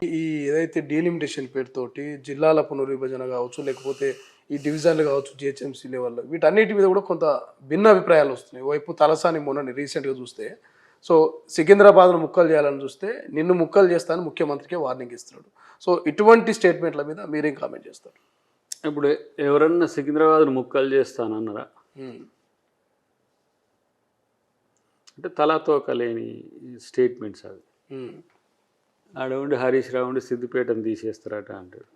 ఈ ఏదైతే డీలిమిటేషన్ పేరుతోటి జిల్లాల పునర్విభజన కావచ్చు, లేకపోతే ఈ డివిజన్లు కావచ్చు, జిహెచ్ఎంసీ లెవెల్లో వీటన్నిటి మీద కూడా కొంత భిన్న అభిప్రాయాలు వస్తున్నాయి. వైపు తలసాని మొన్న రీసెంట్గా చూస్తే, సో సికింద్రాబాద్ను ముక్కలు చేయాలని చూస్తే నిన్ను ముక్కలు చేస్తానని ముఖ్యమంత్రికి వార్నింగ్ ఇస్తున్నాడు. సో ఇటువంటి స్టేట్మెంట్ల మీద మీరేం కామెంట్ చేస్తారు? ఇప్పుడు ఎవరన్నా సికింద్రాబాద్ను ముక్కలు చేస్తానన్నారా? అంటే తలాతోక లేని స్టేట్మెంట్స్ అవి. ఆడ ఉండి హరీష్ రావు ఉండి సిద్దిపేటను తీసేస్తారట అంటాడు.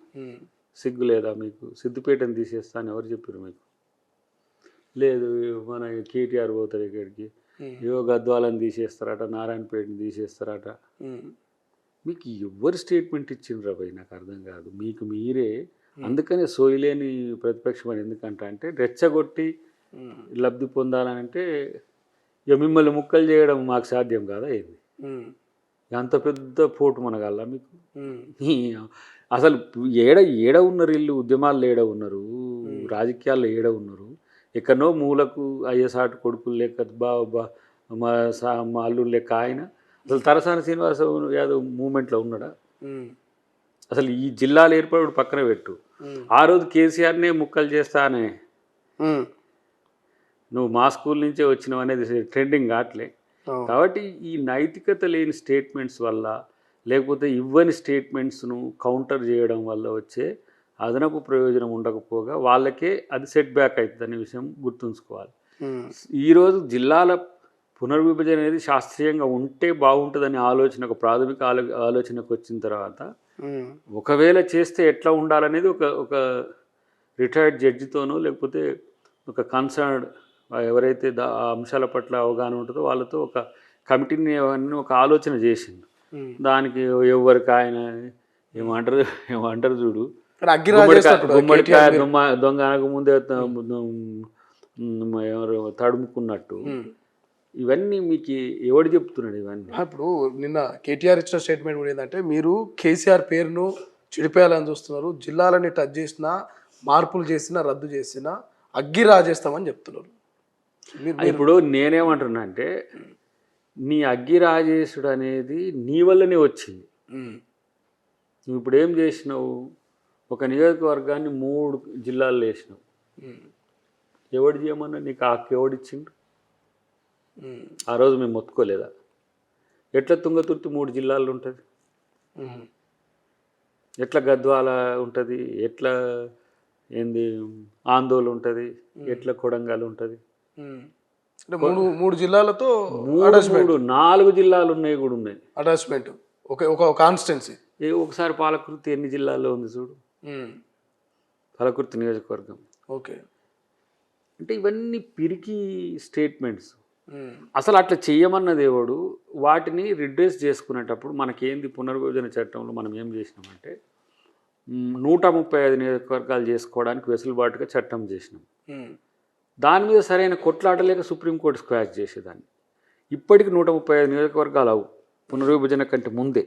సిగ్గు లేదా మీకు? సిద్దిపేటను తీసేస్తా అని ఎవరు చెప్పారు మీకు? లేదు మన కేటీఆర్ పోతారు ఇక్కడికి, ఏవో గద్వాలను తీసేస్తారట, నారాయణపేటని తీసేస్తారట. మీకు ఎవరు స్టేట్మెంట్ ఇచ్చిండ్రా పోయి? నాకు అర్థం కాదు. మీకు మీరే అందుకనే సోయిలేని ప్రతిపక్షం అని ఎందుకంటే రెచ్చగొట్టి లబ్ధి పొందాలంటే ఇక మిమ్మల్ని ముక్కలు చేయడం మాకు సాధ్యం కాదా ఏంది? అంత పెద్ద పోటు మనగల్లా మీకు? అసలు ఏడ ఉన్నారు వీళ్ళు? ఉద్యమాల్లో ఏడ ఉన్నారు? రాజకీయాల్లో ఏడ ఉన్నారు? ఎక్కడనో మూలకు అయ్యసాటు కొడుకులు లెక్క మా అల్లుడు లెక్క ఆయన అసలు తలసాని శ్రీనివాస యాదవ్ మూమెంట్లో ఉన్నాడా? అసలు ఈ జిల్లాలు ఏర్పడు పక్కన పెట్టు. ఆ రోజు కేసీఆర్నే ముక్కలు చేస్తానే, నువ్వు మా స్కూల్ నుంచే వచ్చినావు అనేది ట్రెండింగ్ కావట్లే. కాబట్టి ఈ నైతికత లేని స్టేట్మెంట్స్ వల్ల, లేకపోతే ఇవ్వని స్టేట్మెంట్స్ను కౌంటర్ చేయడం వల్ల వచ్చే అదనపు ప్రయోజనం ఉండకపోగా వాళ్ళకే అది సెట్ బ్యాక్ అవుతుంది అనే విషయం గుర్తుంచుకోవాలి. ఈరోజు జిల్లాల పునర్విభజన అనేది శాస్త్రీయంగా ఉంటే బాగుంటుందనే ఆలోచన, ఒక ప్రాథమిక ఆలోచనకు వచ్చిన తర్వాత ఒకవేళ చేస్తే ఎట్లా ఉండాలనేది ఒక రిటైర్డ్ జడ్జితోనో లేకపోతే ఒక కన్సర్న్డ్ ఎవరైతే ఆ అంశాల పట్ల అవగాహన ఉంటుందో వాళ్ళతో ఒక కమిటీని అవన్నీ ఒక ఆలోచన చేసిండు. దానికి ఎవరికి ఆయన ఏమంటారు చూడు, గుమ్మడికాయ దొంగ అనక ముందే ఎవరు తడుముకున్నట్టు ఇవన్నీ మీకు ఎవడు చెప్తున్నాడు ఇవన్నీ? ఇప్పుడు నిన్న కేటీఆర్ ఇచ్చిన స్టేట్మెంట్ కూడా ఏంటంటే, మీరు కేసీఆర్ పేరును చెడిపేయాలని చూస్తున్నారు, జిల్లాలని టచ్ చేసినా, మార్పులు చేసినా, రద్దు చేసినా అగ్గి రాజేస్తామని చెప్తున్నారు. ఇప్పుడు నేనేమంటున్నా అంటే, నీ అగ్గి రాజేసుడు అనేది నీ వల్లనే వచ్చింది. నువ్వు ఇప్పుడు ఏం చేసినావు? ఒక నియోజకవర్గాన్ని 3 జిల్లాల్లో వేసినావు. ఎవడు చేయమన్నా నీకు హక్కు ఎవడిచ్చిండు? ఆ రోజు మేము మొత్తుకోలేదా? ఎట్లా తుంగతుర్తి 3 జిల్లాల్లో ఉంటుంది, ఎట్లా గద్వాల ఉంటుంది, ఎట్లా ఏంది ఆందోళన ఉంటుంది, ఎట్లా కొడంగల్ ఉంటుంది? 3 జిల్లాలతో 4 జిల్లాలు ఉన్నాయి కూడా ఉన్నాయి అటాచ్మెంట్, ఒక కాన్స్టిట్యున్సీ. ఒకసారి పాలకుర్తి ఎన్ని జిల్లాల్లో ఉంది చూడు, పాలకుర్తి నియోజకవర్గం. ఓకే, అంటే ఇవన్నీ పిరికి స్టేట్మెంట్స్. అసలు అట్లా చెయ్యమన్న దేవుడు వాటిని రిడ్రెస్ చేసుకునేటప్పుడు మనకేంది పునర్విభజన చట్టంలో మనం ఏం చేసినామంటే 135 నియోజకవర్గాలు చేసుకోవడానికి వెసులుబాటుగా చట్టం చేసినాం. దాని మీద సరైన కొట్లాటలేక సుప్రీంకోర్టు స్క్వాష్ చేసేదాన్ని. ఇప్పటికి 135 నియోజకవర్గాలు అవు పునర్విభజన కంటే ముందే.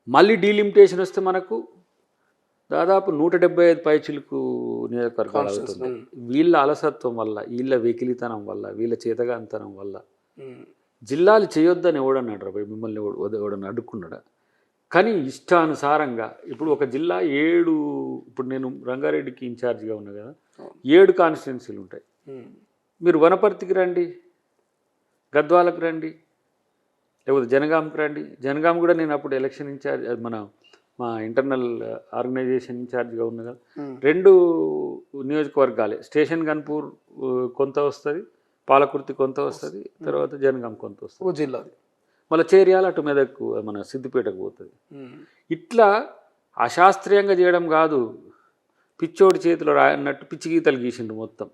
మళ్ళీ డీలిమిటేషన్ వస్తే మనకు దాదాపు 175 పైచిలకు నియోజకవర్గాలు అవుతుంది. వీళ్ళ అలసత్వం వల్ల, వీళ్ళ వెకిలితనం వల్ల, వీళ్ళ చేతగాంతనం వల్ల జిల్లాలు చేయొద్దని ఎవడన్నాడు రా? మిమ్మల్ని ఎవడన్నా అడ్డుకున్నాడా? కానీ ఇష్టానుసారంగా ఇప్పుడు ఒక జిల్లా 7, ఇప్పుడు నేను రంగారెడ్డికి ఇన్ఛార్జిగా ఉన్నా కదా, 7 కాన్స్టిట్యున్సీలు ఉంటాయి. మీరు వనపర్తికి రండి, గద్వాలకు రండి, లేకపోతే జనగాంకి రండి. జనగాం కూడా నేను అప్పుడు ఎలక్షన్ ఇన్ఛార్జ్, మా ఇంటర్నల్ ఆర్గనైజేషన్ ఇన్ఛార్జ్గా ఉన్నా కదా, 2 నియోజకవర్గాలే. స్టేషన్ గన్పూర్ కొంత వస్తుంది, పాలకుర్తి కొంత వస్తుంది, తర్వాత జనగాం కొంత వస్తుంది జిల్లాది. మళ్ళీ చేర్యాల అటు మెదక్కు మన సిద్దిపేటకు పోతుంది. ఇట్లా అశాస్త్రీయంగా చేయడం కాదు, పిచ్చోడి చేతిలో రాయన్నట్టు పిచ్చి గీతలు గీసిండు మొత్తం.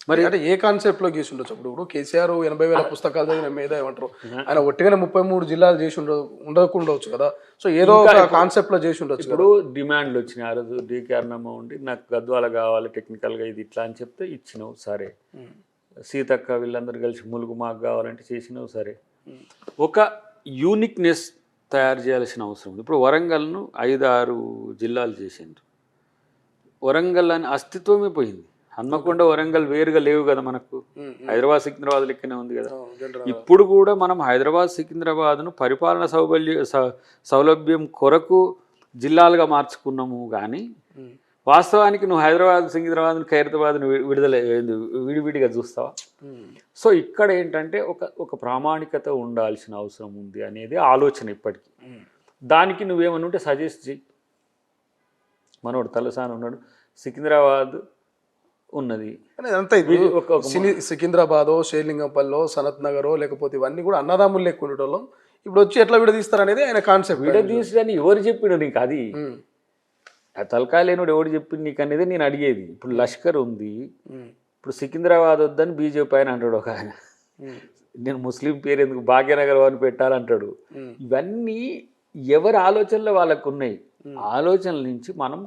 మరి అంటే ఏ కాన్సెప్ట్లో గీసి ఉండొచ్చు? ఇప్పుడు కేసీఆర్ 80,000 పుస్తకాలు చదివిన మీద ఏమంటారు, ఆయన ఒట్టిగానే 33 జిల్లాలు చేసి ఉండవచ్చు కదా. సో ఏదో ఒక కాన్సెప్ట్లో చేసి ఉండొచ్చు. ఇప్పుడు డిమాండ్లు వచ్చినాయి. ఆ రోజు డీకే అన్నమ్మ ఉండి నాకు గద్వాల కావాలి టెక్నికల్గా ఇది ఇట్లా అని చెప్తే ఇచ్చినావు, సరే. సీతక్క వీళ్ళందరూ కలిసి ములుగు మాకు కావాలంటే చేసినావు, సరే. ఒక యూనిక్నెస్ తయారు చేయాల్సిన అవసరం ఉంది. ఇప్పుడు వరంగల్ను 5-6 జిల్లాలు చేసిండ్రు. వరంగల్ అని అస్తిత్వమే పోయింది. హన్మకొండ వరంగల్ వేరుగా లేవు కదా మనకు, హైదరాబాద్ సికింద్రాబాద్ లెక్కనే ఉంది కదా. జనరల్ ఇప్పుడు కూడా మనం హైదరాబాద్ సికింద్రాబాద్ను పరిపాలన సౌలభ్యం కొరకు జిల్లాలుగా మార్చుకున్నాము. కానీ వాస్తవానికి నువ్వు హైదరాబాద్ సికింద్రాబాద్ ఖైరతాబాద్ను విడివిడిగా చూస్తావా? సో ఇక్కడ ఏంటంటే ఒక ప్రామాణికత ఉండాల్సిన అవసరం ఉంది అనేది ఆలోచన ఇప్పటికీ. దానికి నువ్వేమని ఉంటే సజెస్ట్ చేయి. మనోడు తలసాని ఉన్నాడు, సికింద్రాబాద్ ఉన్నది, అంతా సికింద్రాబాదో, షేర్లింగంపల్లో, సనత్ నగరో, లేకపోతే ఇవన్నీ కూడా అన్నదమ్ములు లెక్క ఉండటంలో ఇప్పుడు వచ్చి ఎట్లా విడదీస్తారు అనేది ఆయన కాన్సెప్ట్. విడదీసని ఎవరు చెప్పిడు నీకు? అది ఆ తలకాయ లేనుడు ఎవడు చెప్పింది నీకు అనేది నేను అడిగేది. ఇప్పుడు లష్కర్ ఉంది, ఇప్పుడు సికింద్రాబాద్ వద్దని బీజేపీ ఆయన అంటాడు ఒక ఆయన. నేను ముస్లిం పేరు ఎందుకు భాగ్యనగర్ అని పెట్టాలంటాడు. ఇవన్నీ ఎవరి ఆలోచనలు వాళ్ళకు ఉన్నాయి. ఆలోచనల నుంచి మనం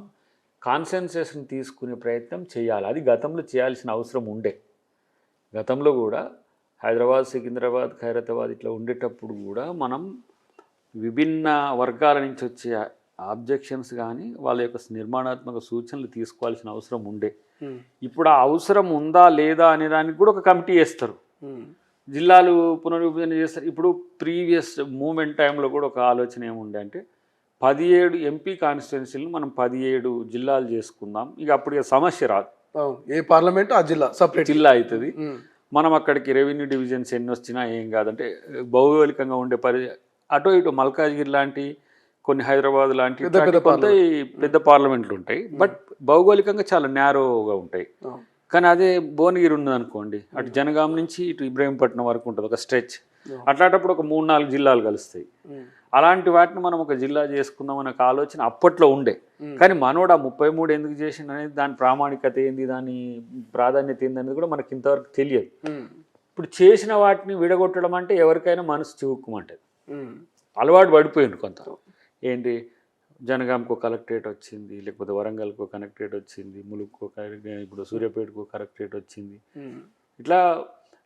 కాన్సెన్ట్రేషన్ తీసుకునే ప్రయత్నం చేయాలి. అది గతంలో చేయాల్సిన అవసరం ఉండే. గతంలో కూడా హైదరాబాద్, సికింద్రాబాద్, ఖైరతాబాద్ ఇట్లా ఉండేటప్పుడు కూడా మనం విభిన్న వర్గాల నుంచి వచ్చే ఆబ్జెక్షన్స్ కానీ వాళ్ళ యొక్క నిర్మాణాత్మక సూచనలు తీసుకోవాల్సిన అవసరం ఉండే. ఇప్పుడు ఆ అవసరం ఉందా లేదా అనే దానికి కూడా ఒక కమిటీ వేస్తారు, జిల్లాలు పునర్విభజన చేస్తారు. ఇప్పుడు ప్రీవియస్ మూమెంట్ టైంలో కూడా ఒక ఆలోచన ఏముండే అంటే 17 ఎంపీ కాన్స్టిట్యున్సీలను మనం 17 జిల్లాలు చేసుకుందాం. ఇక అప్పుడు సమస్య రాదు, ఏ పార్లమెంట్ ఆ జిల్లా సపరేట్ జిల్లా అవుతుంది. మనం అక్కడికి రెవెన్యూ డివిజన్స్ ఎన్ని వచ్చినా ఏం కాదంటే భౌగోళికంగా ఉండే అటు ఇటు మల్కాజ్గిరి లాంటి కొన్ని, హైదరాబాద్ లాంటి పెద్ద పార్లమెంట్లు ఉంటాయి, బట్ భౌగోళికంగా చాలా నేరోగా ఉంటాయి. కానీ అదే భువనగిరి ఉన్నది అనుకోండి, అటు జనగాం నుంచి ఇటు ఇబ్రహీంపట్నం వరకు ఉంటుంది ఒక స్ట్రెచ్. అట్లాంటప్పుడు ఒక 3-4 జిల్లాలు కలుస్తాయి. అలాంటి వాటిని మనం ఒక జిల్లా చేసుకుందాం అనే ఆలోచన అప్పట్లో ఉండే. కానీ మనోడు ఆ 33 ఎందుకు చేసిండు అనేది, దాని ప్రామాణికత ఏంది, దాని ప్రాధాన్యత ఏంది అనేది కూడా మనకి ఇంతవరకు తెలియదు. ఇప్పుడు చేసిన వాటిని విడగొట్టడం అంటే ఎవరికైనా మనసు చివుక్కుమంటది. అలవాటు పడిపోయింది కొంత. ఏంటి, జనగాంకో కలెక్టరేట్ వచ్చింది, లేకపోతే వరంగల్కో కలెక్టరేట్ వచ్చింది, ములుగుకో, ఇప్పుడు సూర్యాపేటకో కలెక్టరేట్ వచ్చింది. ఇట్లా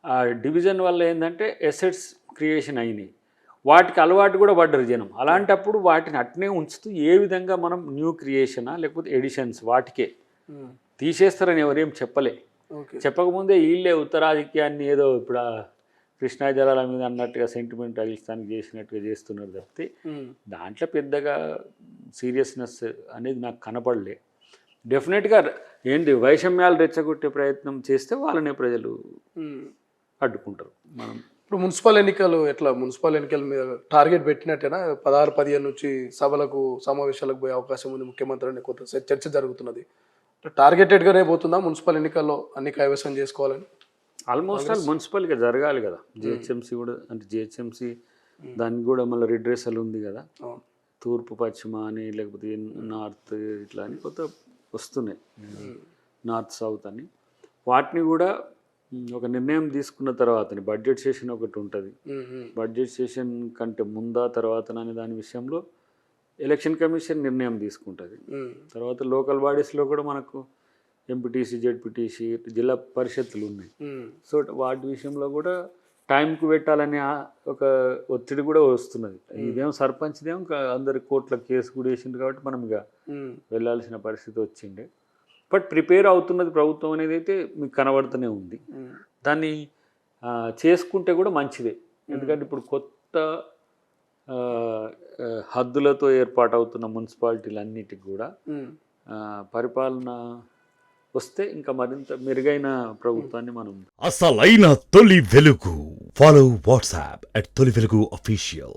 ఆ డివిజన్ వల్ల ఏంటంటే ఎసెట్స్ క్రియేషన్ అయినాయి, వాటికి అలవాటు కూడా పడ్డరు జనం. అలాంటప్పుడు వాటిని అట్నే ఉంచుతూ ఏ విధంగా మనం న్యూ క్రియేషనా లేకపోతే ఎడిషన్స్ వాటికే తీసేస్తారని ఎవరేం చెప్పలే. చెప్పకముందే వీళ్ళే ఉత్తరాధిక్యాన్ని ఏదో ఇప్పుడు కృష్ణా జలాల మీద అన్నట్టుగా సెంటిమెంట్ అగిస్తానికి చేసినట్టుగా చేస్తున్నారు తప్పితే దాంట్లో పెద్దగా సీరియస్నెస్ అనేది నాకు కనపడలే. డెఫినెట్గా ఏంటి వైషమ్యాలు రెచ్చగొట్టే ప్రయత్నం చేస్తే వాళ్ళనే ప్రజలు అడ్డుకుంటారు. మనం ఇప్పుడు మున్సిపల్ ఎన్నికలు ఎట్లా, మున్సిపల్ ఎన్నికల మీద టార్గెట్ పెట్టినట్టేనా? 16-15 నుంచి సభలకు సమావేశాలకు పోయే అవకాశం ఉంది ముఖ్యమంత్రి అని కొంత చర్చ జరుగుతున్నది. టార్గెటెడ్గానే పోతుందా మున్సిపల్ ఎన్నికల్లో అన్ని కైవసం చేసుకోవాలని? ఆల్మోస్ట్ ఆల్ మున్సిపల్గా జరగాలి కదా. జిహెచ్ఎంసీ కూడా, అంటే జిహెచ్ఎంసీ దానికి కూడా మళ్ళీ రిడ్రెసల్ ఉంది కదా, తూర్పు పశ్చిమ అని లేకపోతే నార్త్ ఇట్లా అని కొత్త వస్తున్నాయి, నార్త్ సౌత్ అని. వాటిని కూడా ఒక నిర్ణయం తీసుకున్న తర్వాత బడ్జెట్ సెషన్ ఒకటి ఉంటుంది, బడ్జెట్ సెషన్ కంటే ముందా తర్వాత అనే దాని విషయంలో ఎలక్షన్ కమిషన్ నిర్ణయం తీసుకుంటుంది. తర్వాత లోకల్ బాడీస్లో కూడా మనకు ఎంపీటీసీ, జెడ్పీటీసీ, జిల్లా పరిషత్తులు ఉన్నాయి. సో వాటి విషయంలో కూడా టైంకు పెట్టాలనే ఒక ఒత్తిడి కూడా వస్తున్నది. ఇదేం సర్పంచ్దేం అందరి కోర్టుల కేసు కూడా వేసింది కాబట్టి మనం ఇక వెళ్ళాల్సిన పరిస్థితి వచ్చిండే. బట్ ప్రిపేర్ అవుతున్నది ప్రభుత్వం అనేది అయితే మీకు కనబడుతూనే ఉంది. దాన్ని చేసుకుంటే కూడా మంచిదే. ఎందుకంటే ఇప్పుడు కొత్త హద్దులతో ఏర్పాటవుతున్న మున్సిపాలిటీలన్నిటికి కూడా పరిపాలన వస్తే ఇంకా మరింత మెరుగైన ప్రభుత్వాన్ని మనం అసలైన తొలి వెలుగు. ఫాలో వాట్సాప్ @తొలి వెలుగు official.